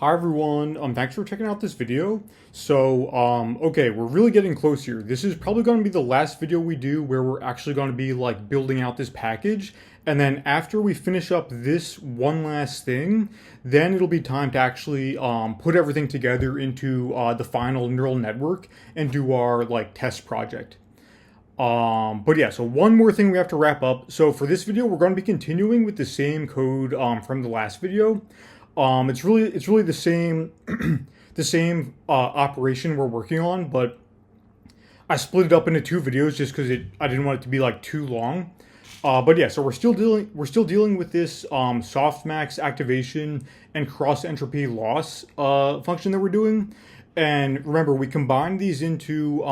Hi everyone, thanks for checking out this video. Okay, we're really getting close here. This is probably going to be the last video we do where we're actually going to be like building out this package. And then after we finish up this one last thing, then it'll be time to actually put everything together into the final neural network and do our like test project. But yeah, so one more thing we have to wrap up. So for this video, we're going to be continuing with the same code from the last video. It's really the same the same operation we're working on, but I split it up into two videos just because I didn't want it to be like too long. But yeah, so we're still dealing with this softmax activation and cross-entropy loss function that we're doing. And remember, we combined these into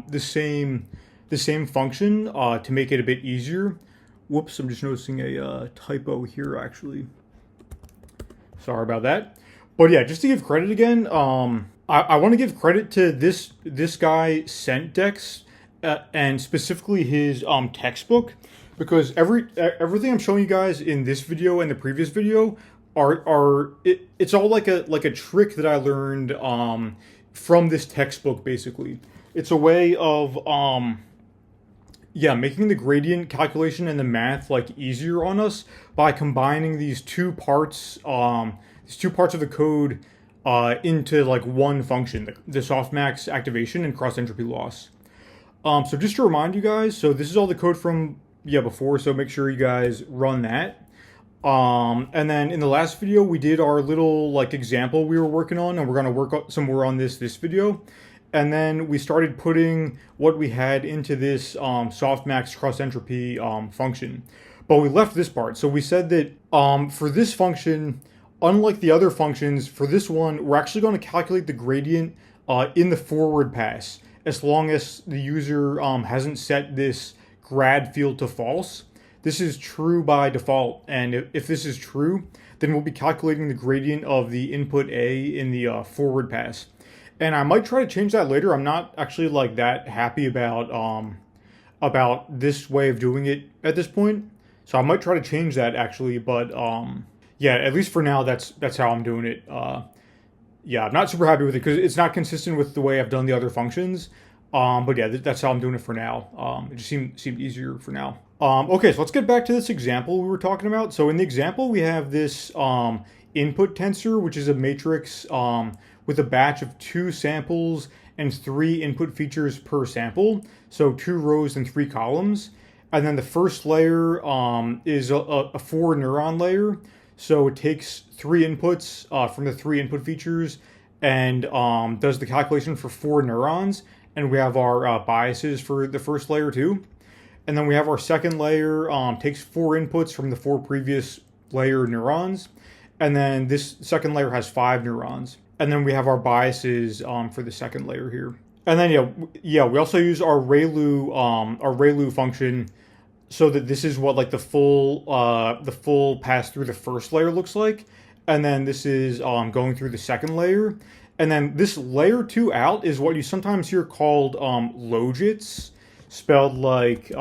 the same function to make it a bit easier. Whoops, I'm just noticing a typo here actually. Sorry about that. But yeah, just to give credit again, I want to give credit to this guy Centdex and specifically his textbook, because everything I'm showing you guys in this video and the previous video it's all like a trick that I learned from this textbook. Basically, it's a way of making the gradient calculation and the math like easier on us by combining these two parts of the code into like one function, the softmax activation and cross entropy loss. So just to remind you guys, so this is all the code from before, so make sure you guys run that. And then in the last video, we did our little like example we were working on, and we're going to work some more on this video. And then we started putting what we had into this softmax cross-entropy function. But we left this part. So we said that for this function, unlike the other functions, for this one, we're actually going to calculate the gradient in the forward pass, as long as the user hasn't set this grad field to false. This is true by default. And if this is true, then we'll be calculating the gradient of the input A in the forward pass. And I might try to change that later. I'm not actually like that happy about this way of doing it at this point. So I might try to change that actually, but yeah, at least for now, that's how I'm doing it. Yeah, I'm not super happy with it because it's not consistent with the way I've done the other functions. But yeah, that's how I'm doing it for now. It just seemed easier for now. Okay, so let's get back to this example we were talking about. So in the example, we have this input tensor, which is a matrix with a batch of 2 samples and 3 input features per sample. So 2 rows and 3 columns. And then the first layer is a 4 neuron layer. So it takes 3 inputs from the 3 input features and does the calculation for 4 neurons. And we have our biases for the first layer too. And then we have our second layer, takes 4 inputs from the 4 previous layer neurons. And then this second layer has 5 neurons. And then we have our biases for the second layer here. And then we also use our ReLU function, so that this is what like the full pass through the first layer looks like. And then this is going through the second layer. And then this layer 2 out is what you sometimes hear called logits, spelled like this,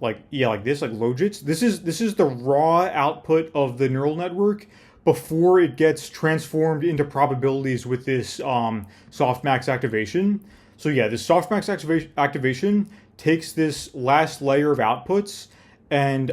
like logits. This is the raw output of the neural network before it gets transformed into probabilities with this softmax activation. So yeah, this softmax activation takes this last layer of outputs and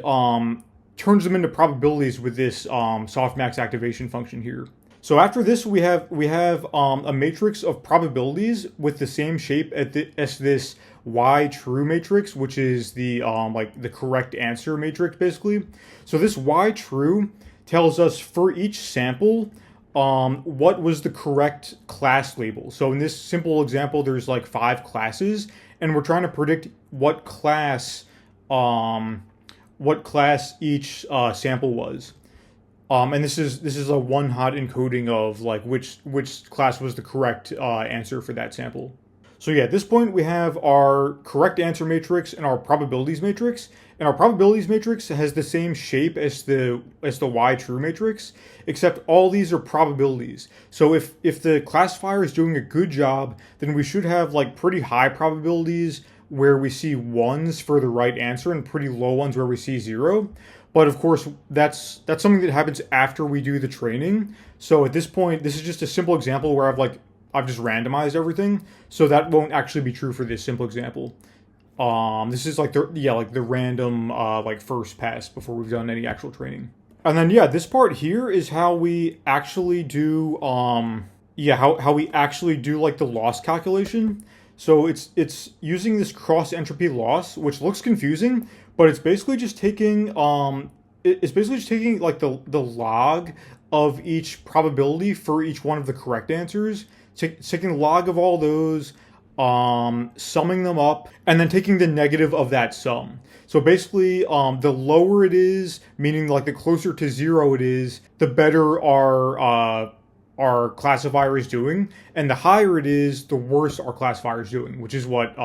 turns them into probabilities with this softmax activation function here. So after this, we have a matrix of probabilities with the same shape as this Y true matrix, which is the like the correct answer matrix basically. So this Y true tells us for each sample what was the correct class label. So in this simple example, there's like 5 classes, and we're trying to predict what class each sample was. And this is a one-hot encoding of like which class was the correct answer for that sample. So yeah, at this point we have our correct answer matrix and our probabilities matrix. And our probabilities matrix has the same shape as the Y true matrix, except all these are probabilities. So if the classifier is doing a good job, then we should have like pretty high probabilities where we see 1s for the right answer and pretty low ones where we see 0. But of course, that's something that happens after we do the training. So at this point, this is just a simple example where I've just randomized everything. So that won't actually be true for this simple example. This is like the random like first pass before we've done any actual training. And then this part here is how we actually do how we actually do like the loss calculation. So it's using this cross entropy loss, which looks confusing, but it's basically just taking like the log of each probability for each one of the correct answers, taking the log of all those, summing them up, and then taking the negative of that sum. So basically, the lower it is, meaning like the closer to 0 it is, the better our classifier is doing, and the higher it is, the worse our classifier is doing, which is what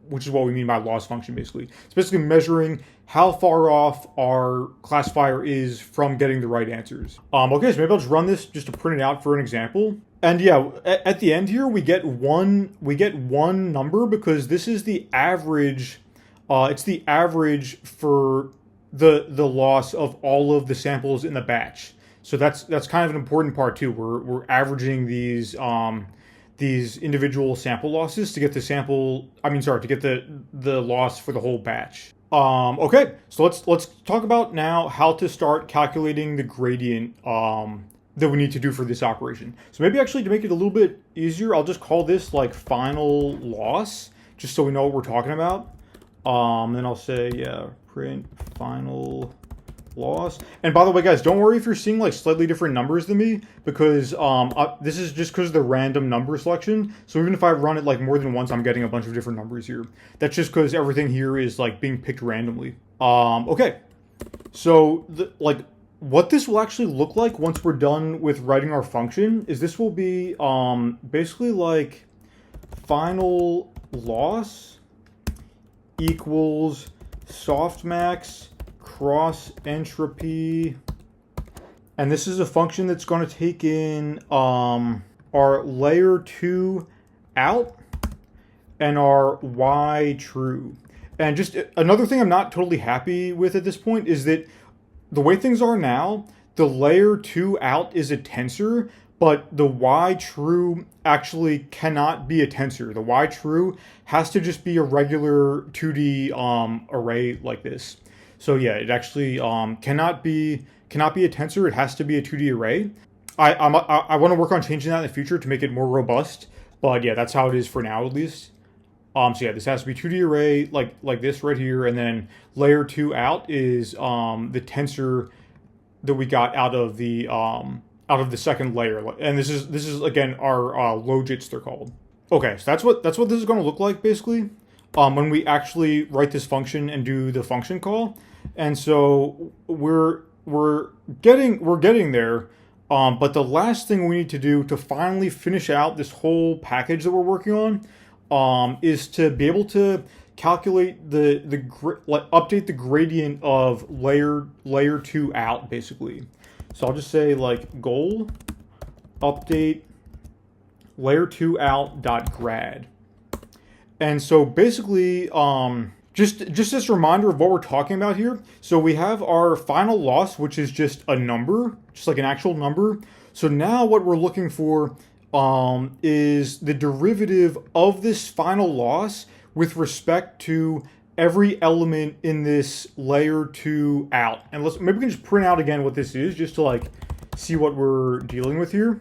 we mean by loss function. Basically, it's basically measuring how far off our classifier is from getting the right answers. Okay, so maybe I'll just run this just to print it out for an example. And at the end here, we get one number because this is the average. It's the average for the loss of all of the samples in the batch. So that's kind of an important part too. We're averaging these individual sample losses to get the to get the loss for the whole batch. Okay, so let's talk about now how to start calculating the gradient that we need to do for this operation. So maybe actually to make it a little bit easier, I'll just call this like final loss, just so we know what we're talking about. Then I'll say print final loss. And by the way, guys, don't worry if you're seeing like slightly different numbers than me, because this is just because of the random number selection. So even if I run it like more than once, I'm getting a bunch of different numbers here. That's just because everything here is like being picked randomly. Okay, so what this will actually look like once we're done with writing our function is this will be basically like final loss equals softmax cross entropy, and this is a function that's going to take in our layer 2 out and our y true. And just another thing I'm not totally happy with at this point is that the way things are now, the layer 2 out is a tensor, but the y true actually cannot be a tensor. The y true has to just be a regular 2D array like this. So it actually cannot be a tensor. It has to be a 2D array. I want to work on changing that in the future to make it more robust. But that's how it is for now, at least. So this has to be 2D array like this right here, and then layer 2 out is the tensor that we got out of the second layer, and this is again our logits, they're called. Okay, so that's what this is going to look like basically when we actually write this function and do the function call. And so we're getting there. But the last thing we need to do to finally finish out this whole package that we're working on is to be able to calculate update the gradient of layer 2 out basically. So I'll just say like goal update layer 2 out dot grad. And so basically just this reminder of what we're talking about here. So we have our final loss, which is just a number, just like an actual number. So now what we're looking for is the derivative of this final loss with respect to every element in this layer 2 out. And maybe we can just print out again what this is, just to like see what we're dealing with here.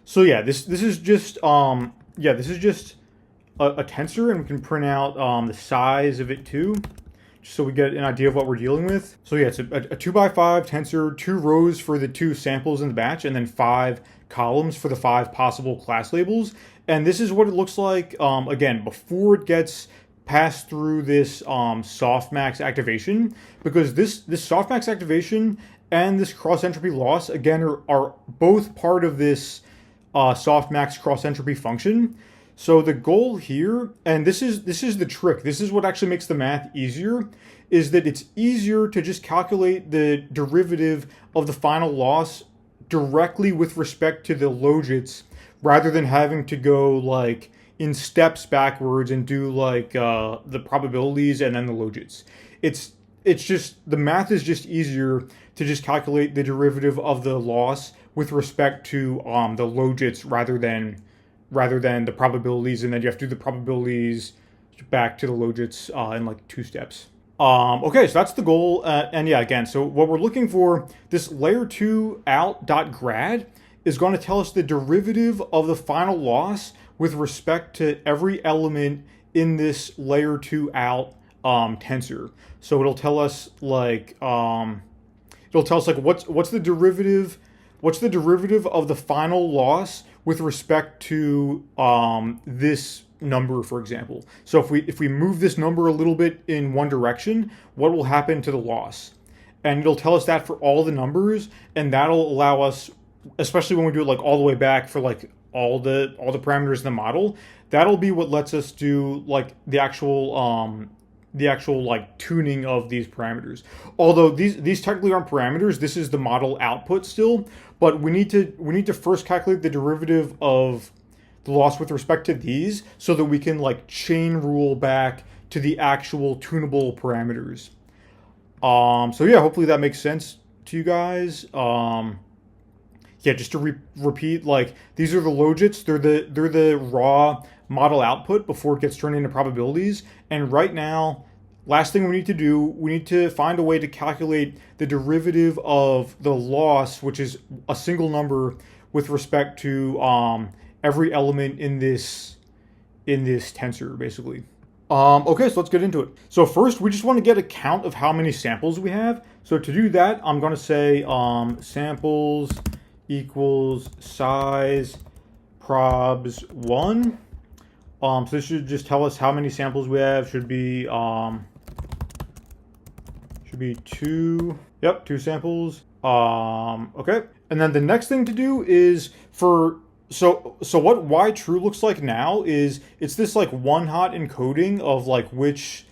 So this is just a tensor, and we can print out the size of it too, just so we get an idea of what we're dealing with. So it's a 2x5 tensor, 2 rows for the 2 samples in the batch, and then 5 columns for the 5 possible class labels. And this is what it looks like again before it gets passed through this softmax activation, because this softmax activation and this cross entropy loss again are both part of this softmax cross entropy function. So the goal here, and this is the trick, this is what actually makes the math easier, is that it's easier to just calculate the derivative of the final loss directly with respect to the logits, rather than having to go like in steps backwards and do like the probabilities and then the logits. it's just, the math is just easier to just calculate the derivative of the loss with respect to the logits rather than the probabilities, and then you have to do the probabilities back to the logits in like 2 steps. Okay, so that's the goal, and yeah, again, so what we're looking for, this layer 2 out.grad is going to tell us the derivative of the final loss with respect to every element in this layer 2 out tensor. So it'll tell us like what's the derivative of the final loss with respect to this number, for example. So if we move this number a little bit in one direction, what will happen to the loss? And it'll tell us that for all the numbers, and that'll allow us, especially when we do it like all the way back for like all the parameters in the model, that'll be what lets us do like the actual like tuning of these parameters. Although these technically aren't parameters, this is the model output still, but we need to first calculate the derivative of the loss with respect to these so that we can like chain rule back to the actual tunable parameters. So yeah, hopefully that makes sense to you guys. Yeah, just to repeat, like these are the logits. They're the raw model output before it gets turned into probabilities. And right now, last thing we need to do, we need to find a way to calculate the derivative of the loss, which is a single number with respect to every element in this tensor, basically. Okay, so let's get into it. So first, we just want to get a count of how many samples we have. So to do that, I'm going to say samples equals size probs 1. So this should just tell us how many samples we have. Should be 2. Yep, 2 samples. Okay. And then the next thing to do is so what y true looks like now is it's this like one hot encoding of like which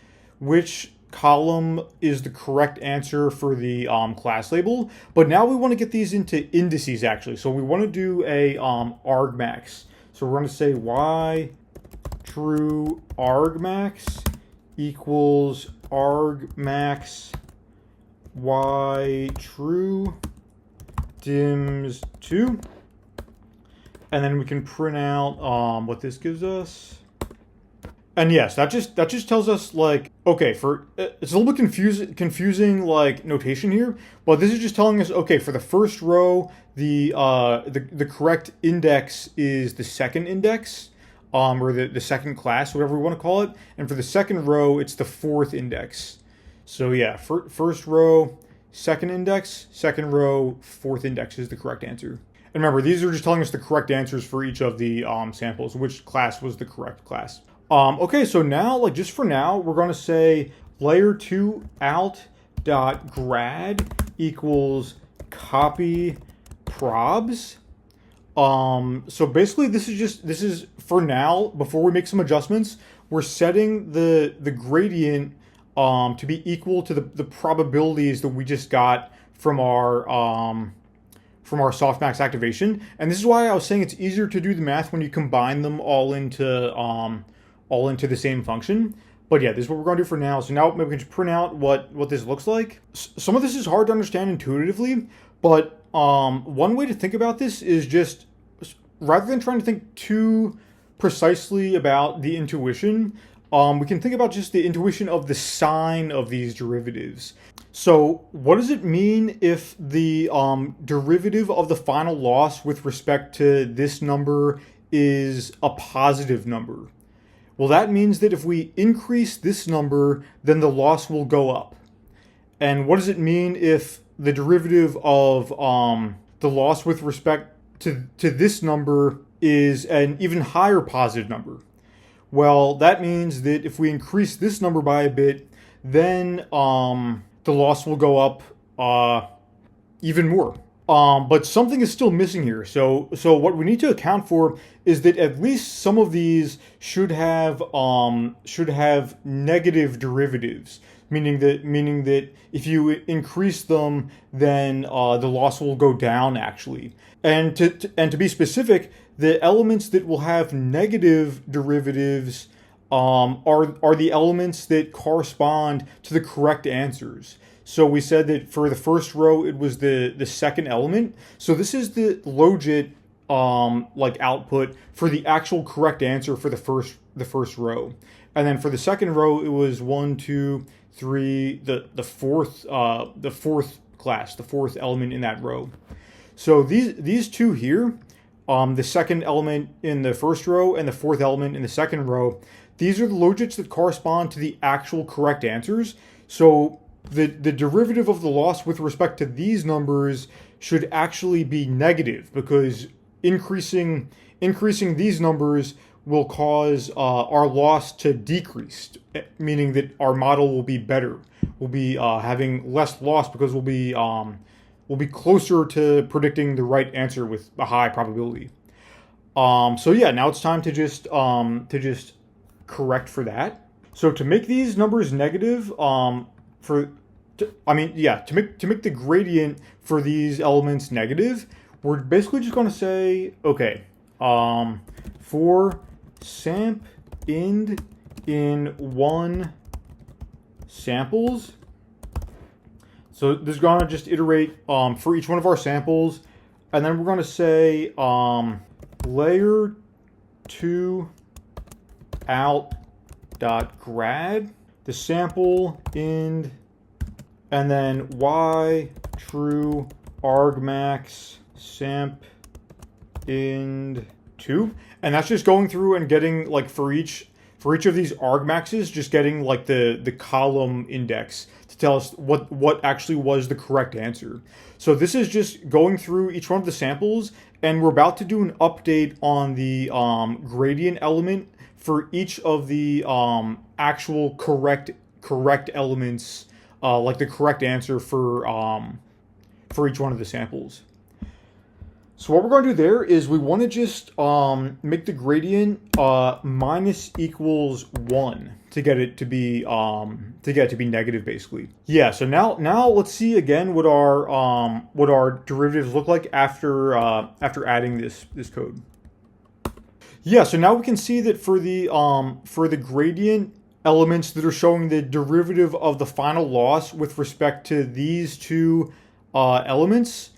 column is the correct answer for the class label. But now we want to get these into indices actually. So we want to do a argmax. So we're going to say y true argmax equals argmax y true dims 2. And then we can print out what this gives us. And yes, that just tells us like, okay, it's a little bit confusing like notation here, but this is just telling us, okay, for the first row, the correct index is the second index, or the second class, whatever we want to call it. And for the second row, it's the fourth index. So yeah, first row, second index, second row, fourth index is the correct answer. And remember, these are just telling us the correct answers for each of the samples, which class was the correct class. Okay, so now, like just for now, we're going to say layer 2 out dot grad equals copy probs. So basically, this is for now. Before we make some adjustments, we're setting the gradient to be equal to the probabilities that we just got from our Softmax activation. And this is why I was saying it's easier to do the math when you combine them all into the same function. But yeah, this is what we're going to do for now. So now maybe we can just print out what this looks like. Some of this is hard to understand intuitively, but one way to think about this is just, rather than trying to think too precisely about the intuition, we can think about just the intuition of the sign of these derivatives. So what does it mean if the derivative of the final loss with respect to this number is a positive number? Well, that means that if we increase this number, then the loss will go up. And what does it mean if the derivative of the loss with respect to this number is an even higher positive number? Well, that means that if we increase this number by a bit, then the loss will go up even more. But something is still missing here. So what we need to account for is that at least some of these should have negative derivatives, meaning that if you increase them, then the loss will go down actually. And to be specific, the elements that will have negative derivatives are the elements that correspond to the correct answers. So we said that for the first row, it was the second element. So this is the logit like output for the actual correct answer for the first row. And then for the second row, it was 1, 2, 3, the fourth class, the fourth element in that row. So these two here, the second element in the first row and the fourth element in the second row, these are the logits that correspond to the actual correct answers. So the derivative of the loss with respect to these numbers should actually be negative, because increasing these numbers will cause our loss to decrease, meaning that our model will be better. We'll be having less loss because we'll be closer to predicting the right answer with a high probability. So yeah, now it's time to just correct for that. So to make these numbers negative, to make the gradient for these elements negative, we're basically just going to say, okay, for samp ind in 1 samples. So this is going to just iterate for each one of our samples, and then we're going to say layer 2 out dot grad, the sample ind, and then y true argmax samp ind 2, and that's just going through and getting, like, for each of these argmaxes, just getting like the column index to tell us what actually was the correct answer. So this is just going through each one of the samples, and we're about to do an update on the gradient element for each of the actual correct elements, like the correct answer for each one of the samples. So what we're going to do there is we want to just make the gradient minus equals 1 to get it to be negative, basically. Yeah. So now let's see again what our derivatives look like after adding this code. Yeah. So now we can see that for the gradient elements that are showing the derivative of the final loss with respect to these two elements,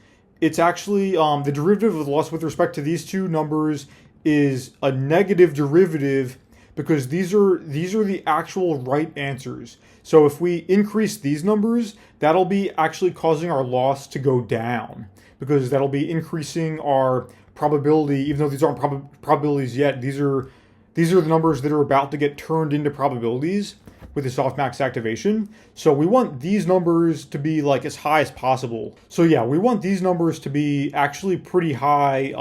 it's actually the derivative of the loss with respect to these two numbers is a negative derivative, because these are the actual right answers. So if we increase these numbers, that'll be actually causing our loss to go down, because that'll be increasing our probability, even though these aren't probabilities yet. These are the numbers that are about to get turned into probabilities with the softmax activation. So we want these numbers to be like as high as possible. So yeah, we want these numbers to be actually pretty high,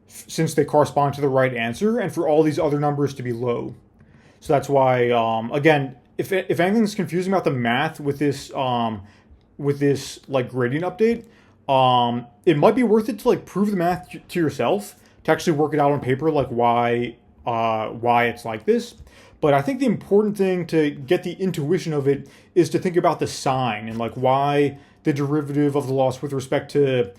since they correspond to the right answer, and for all these other numbers to be low. So that's why, again, if anything's confusing about the math with this like gradient update, it might be worth it to like prove the math to yourself, to actually work it out on paper, like why it's like this. But I think the important thing to get the intuition of it is to think about the sign, and like why the derivative of the loss with respect to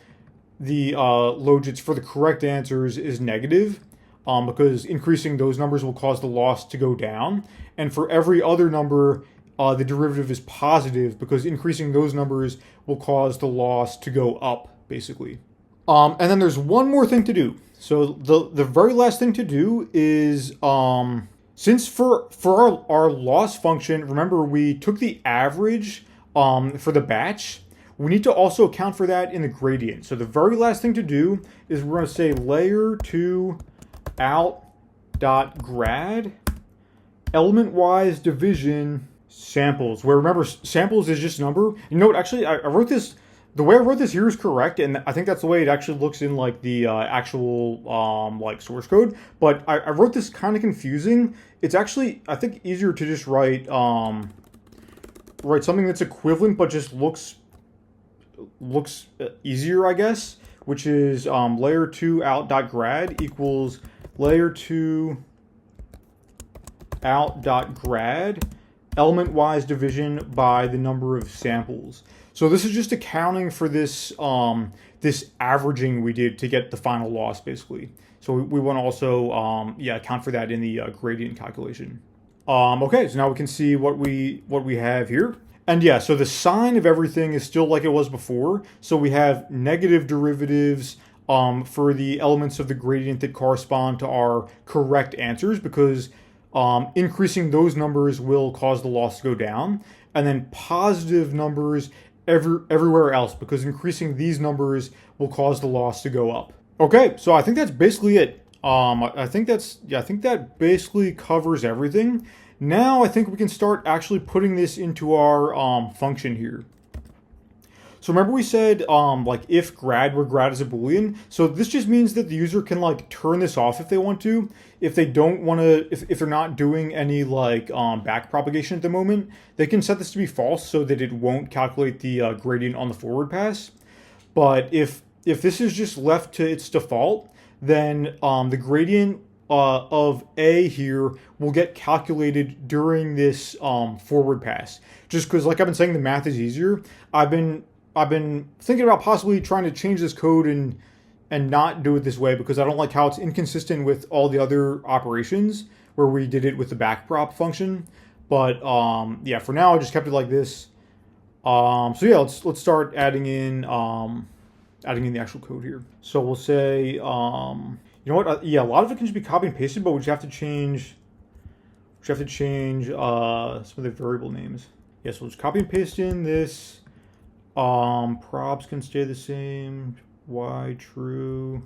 the logits for the correct answers is negative, because increasing those numbers will cause the loss to go down. And for every other number, the derivative is positive, because increasing those numbers will cause the loss to go up, basically. And then there's one more thing to do. So the very last thing to do is, since for our loss function, remember we took the average for the batch, we need to also account for that in the gradient. So the very last thing to do is we're going to say layer 2 out dot grad element-wise division samples, where remember samples is just number. You know what, actually I wrote this, the way I wrote this here is correct, and I think that's the way it actually looks in like the actual like source code. But I wrote this kind of confusing. It's actually, I think, easier to just write something that's equivalent but just looks easier, I guess, which is layer 2 out dot grad equals layer 2 out dot grad element-wise division by the number of samples. So this is just accounting for this this averaging we did to get the final loss, basically. So we want to also account for that in the gradient calculation. Okay, so now we can see what we have here. And yeah, so the sign of everything is still like it was before. So we have negative derivatives for the elements of the gradient that correspond to our correct answers, because increasing those numbers will cause the loss to go down. And then positive numbers everywhere else, because increasing these numbers will cause the loss to go up. Okay, so I think that's basically it. I think that basically covers everything. Now I think we can start actually putting this into our function here. So remember we said like if grad, where grad is a Boolean. So this just means that the user can like turn this off if they want to. If they don't want to, if they're not doing any like back propagation at the moment, they can set this to be false so that it won't calculate the gradient on the forward pass. But if this is just left to its default, then the gradient of A here will get calculated during this forward pass. Just because, like I've been saying, the math is easier. I've been thinking about possibly trying to change this code and not do it this way, because I don't like how it's inconsistent with all the other operations where we did it with the backprop function. But yeah, for now I just kept it like this. So yeah, let's start adding in the actual code here. So we'll say, you know what? Yeah, a lot of it can just be copy and pasted, but we just have to change. Some of the variable names. Yeah, so let's copy and paste in this. Props can stay the same. Y true.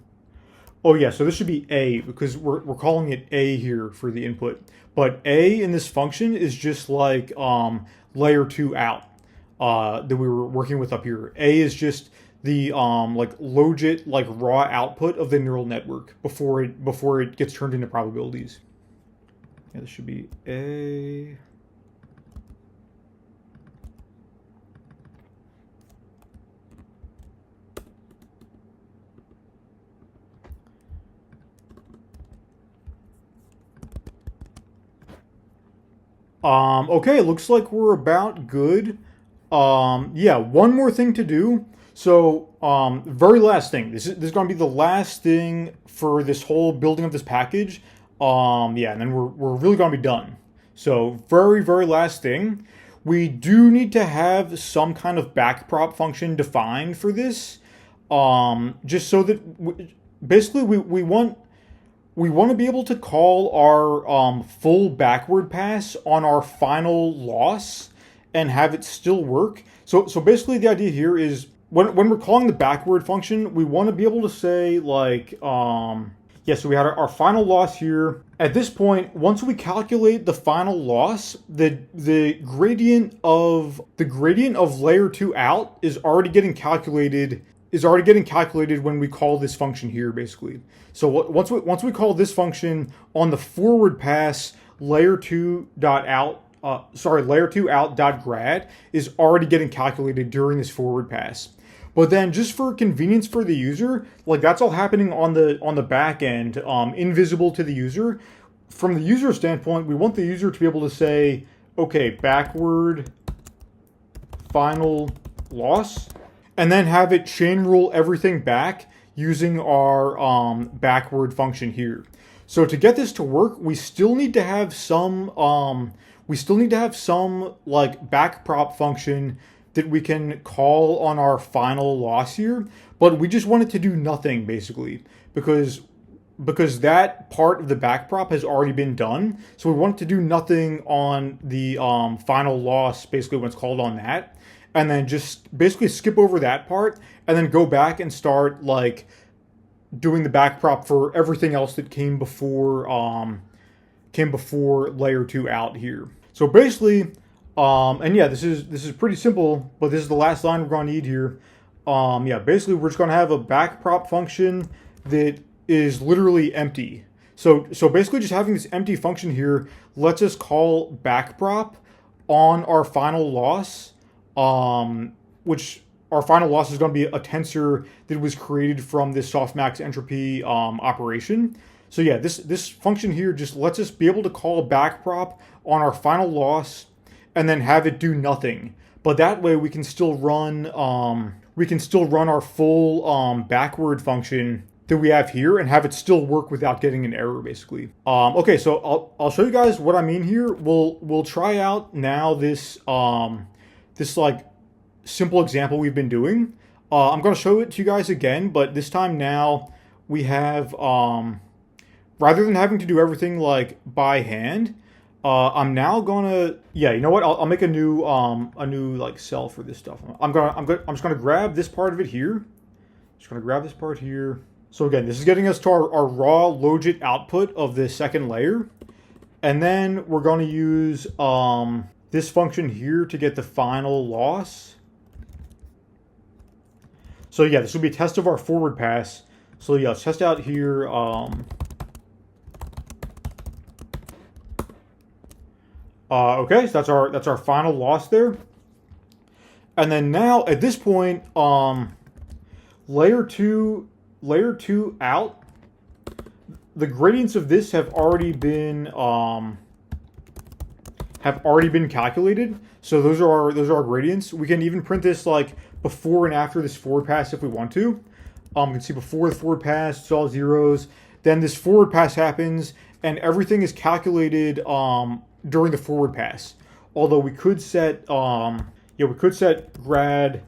Oh yeah, so this should be A, because we're calling it A here for the input. But A in this function is just like layer 2 out that we were working with up here. A is just the like logit, like raw output of the neural network before it gets turned into probabilities. Yeah, this should be A. Okay, looks like we're about good. Yeah, one more thing to do. So, very last thing. This is going to be the last thing for this whole building of this package. Yeah, and then we're really going to be done. So, very, very last thing. We do need to have some kind of backprop function defined for this. Just so that basically we want to be able to call our full backward pass on our final loss and have it still work. So basically the idea here is when we're calling the backward function, we want to be able to say like, yeah, so we had our final loss here. At this point, once we calculate the final loss, the gradient of layer 2 out is already getting calculated when we call this function here, basically. So once we call this function on the forward pass, layer 2 out.grad is already getting calculated during this forward pass. But then just for convenience for the user, like that's all happening on the back end, invisible to the user. From the user standpoint, we want the user to be able to say, okay, backward final loss, and then have it chain rule everything back using our backward function here. So to get this to work, we still need to have some like backprop function that we can call on our final loss here, but we just want it to do nothing basically because that part of the backprop has already been done. So we want it to do nothing on the final loss, basically when it's called on that, and then just basically skip over that part and then go back and start like doing the backprop for everything else that came before layer 2 out here. So basically, and yeah, this is pretty simple, but this is the last line we're going to need here. Yeah, basically we're just going to have a backprop function that is literally empty. So basically just having this empty function here lets us call backprop on our final loss, which our final loss is going to be a tensor that was created from this softmax entropy operation. So yeah, this function here just lets us be able to call backprop on our final loss and then have it do nothing. But that way we can still run we can still run our full backward function that we have here and have it still work without getting an error, basically. Okay, so I'll show you guys what I mean here. We'll try out now this this like simple example we've been doing. I'm going to show it to you guys again, but this time now we have rather than having to do everything like by hand, I'm now gonna, yeah, you know what? I'll make a new like cell for this stuff. I'm just gonna grab this part of it here. Just gonna grab this part here. So again, this is getting us to our raw logit output of the second layer, and then we're gonna use this function here to get the final loss. So yeah, this will be a test of our forward pass. So yeah, let's test out here. Okay, so that's our final loss there. And then now at this point, layer two out, the gradients of this have already been calculated. So those are our gradients. We can even print this like before and after this forward pass if we want to. You can see before the forward pass, it's all zeros. Then this forward pass happens, and everything is calculated during the forward pass. Although we could set grad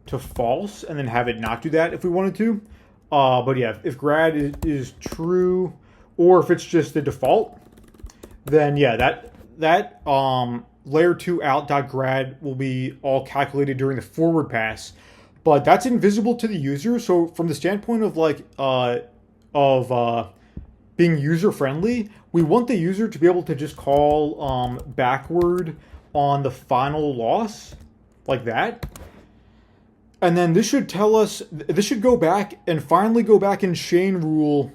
to false and then have it not do that if we wanted to. But yeah, if grad is true, or if it's just the default, then yeah, that layer 2 out.grad will be all calculated during the forward pass. But that's invisible to the user. So from the standpoint of like being user friendly, we want the user to be able to just call backward on the final loss like that. And then this should tell us, this should go back and finally go back and chain rule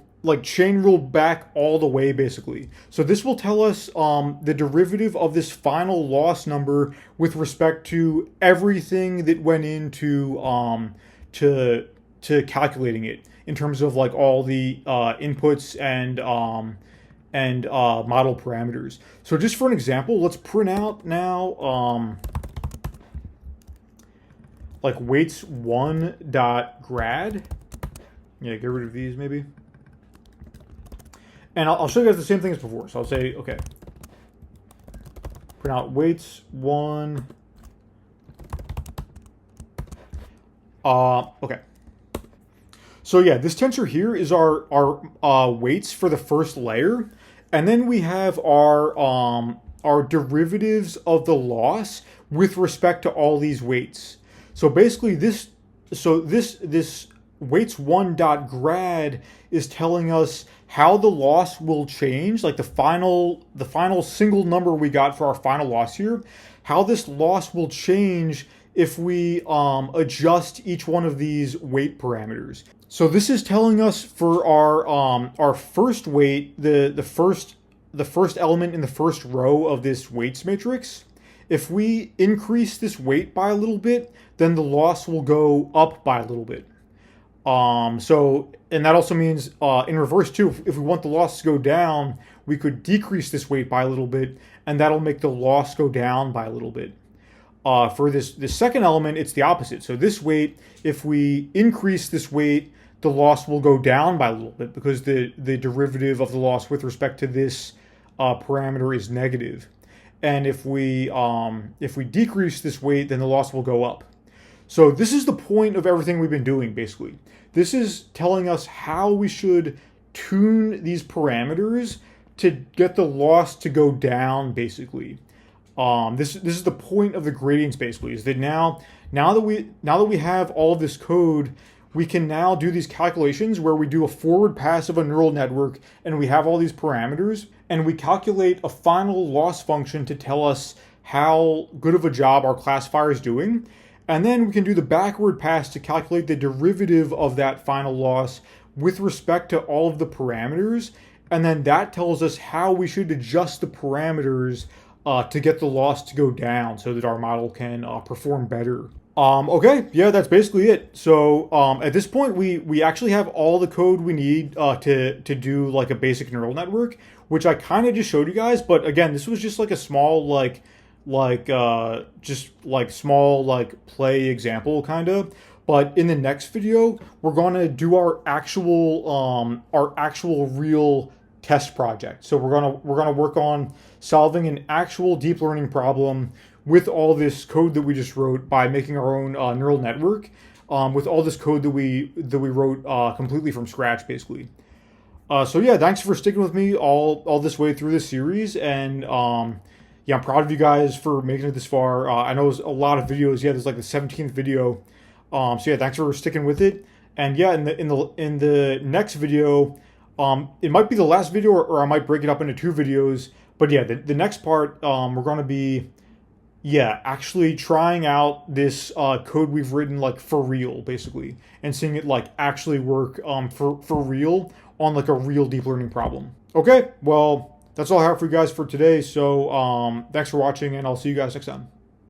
back all the way basically. So this will tell us the derivative of this final loss number with respect to everything that went into to calculating it in terms of like all the inputs and model parameters. So just for an example, let's print out now like weights1.grad. Yeah, get rid of these maybe. And I'll show you guys the same thing as before. So I'll say, okay, print out weights1. Okay. So yeah, this tensor here is our weights for the first layer. And then we have our derivatives of the loss with respect to all these weights. So basically this weights1.grad is telling us how the loss will change, like the final single number we got for our final loss here, how this loss will change if we adjust each one of these weight parameters. So this is telling us for our first weight, the first element in the first row of this weights matrix, if we increase this weight by a little bit, then the loss will go up by a little bit. And that also means in reverse too, if we want the loss to go down, we could decrease this weight by a little bit, and that'll make the loss go down by a little bit. For this second element, it's the opposite. So this weight, if we increase this weight, the loss will go down by a little bit because the derivative of the loss with respect to this parameter is negative. And if we decrease this weight, then the loss will go up. So this is the point of everything we've been doing, basically. This is telling us how we should tune these parameters to get the loss to go down, basically. This is the point of the gradients, basically, is that now that we have all of this code, we can now do these calculations where we do a forward pass of a neural network and we have all these parameters and we calculate a final loss function to tell us how good of a job our classifier is doing. And then we can do the backward pass to calculate the derivative of that final loss with respect to all of the parameters. And then that tells us how we should adjust the parameters to get the loss to go down so that our model can perform better. Okay, yeah, that's basically it. So at this point, we actually have all the code we need to do like a basic neural network, which I kind of just showed you guys. But again, this was just like a small small play example kind of. But in the next video, we're going to do our actual real test project. So we're gonna work on solving an actual deep learning problem with all this code that we just wrote by making our own neural network. With all this code that we wrote completely from scratch, basically. So yeah, thanks for sticking with me all this way through this series, and yeah, I'm proud of you guys for making it this far. I know it's a lot of videos. Yeah, there's like the 17th video. So yeah, thanks for sticking with it. And yeah, in the next video, it might be the last video, or I might break it up into 2 videos. But yeah, the next part, we're going to be, yeah, actually trying out this code we've written like for real, basically, and seeing it like actually work for real on like a real deep learning problem. Okay, well, that's all I have for you guys for today. So thanks for watching, and I'll see you guys next time.